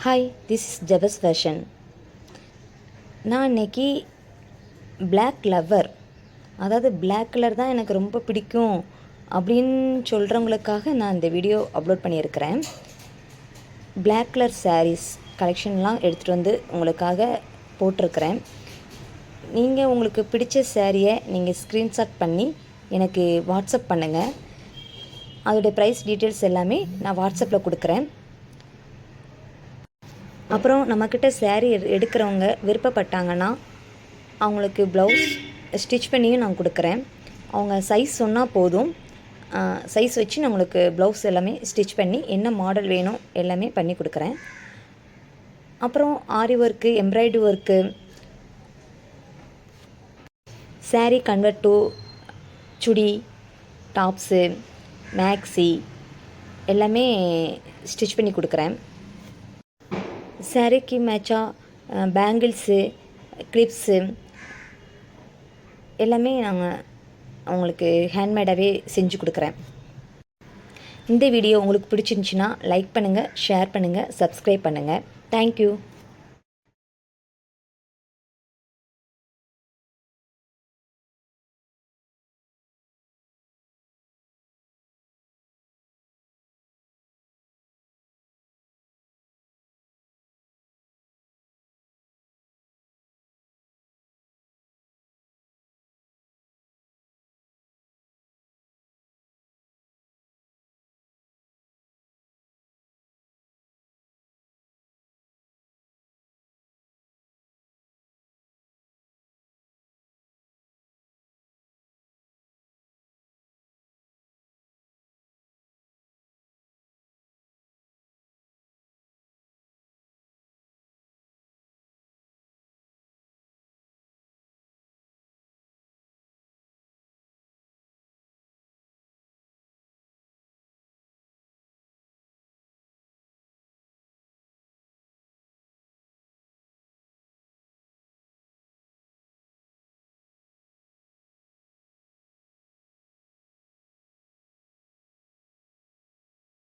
Hi, this is ஜபஸ் fashion. நான் இன்றைக்கி பிளாக் லவ்வர், அதாவது பிளாக் கலர் தான் எனக்கு ரொம்ப பிடிக்கும் அப்படின்னு சொல்கிறவங்களுக்காக நான் இந்த வீடியோ அப்லோட் பண்ணியிருக்கிறேன். பிளாக் கலர் சாரீஸ் கலெக்ஷன்லாம் எடுத்துகிட்டு வந்து உங்களுக்காக போட்டிருக்கிறேன். நீங்கள் உங்களுக்கு பிடிச்ச சாரியை நீங்கள் ஸ்க்ரீன்ஷாட் பண்ணி எனக்கு வாட்ஸ்அப் பண்ணுங்கள். அதோடைய ப்ரைஸ் டீட்டெயில்ஸ் எல்லாமே நான் வாட்ஸ்அப்பில் கொடுக்குறேன். அப்புறம் நம்மக்கிட்ட சேரீ எடுக்கிறவங்க விருப்பப்பட்டாங்கன்னா அவங்களுக்கு ப்ளவுஸ் ஸ்டிச் பண்ணியும் நான் கொடுக்குறேன். அவங்க சைஸ் சொன்னால் போதும், சைஸ் வச்சு நான் உங்களுக்கு ப்ளவுஸ் எல்லாமே ஸ்டிச் பண்ணி என்ன மாடல் வேணும் எல்லாமே பண்ணி கொடுக்குறேன். அப்புறம் aari work, embroidery work, sari convert to chudi, tops, maxi எல்லாமே ஸ்டிச் பண்ணி கொடுக்குறேன். சாரீக்கு மேட்சாக பேங்கிள்ஸு, கிளிப்ஸு எல்லாமே நாங்கள் அவங்களுக்கு ஹேண்ட்மேடாகவே செஞ்சு கொடுக்குறேன். இந்த வீடியோ உங்களுக்கு பிடிச்சிருந்துச்சின்னா லைக் பண்ணுங்கள், ஷேர் பண்ணுங்கள், சப்ஸ்கிரைப் பண்ணுங்கள். தேங்க்யூ.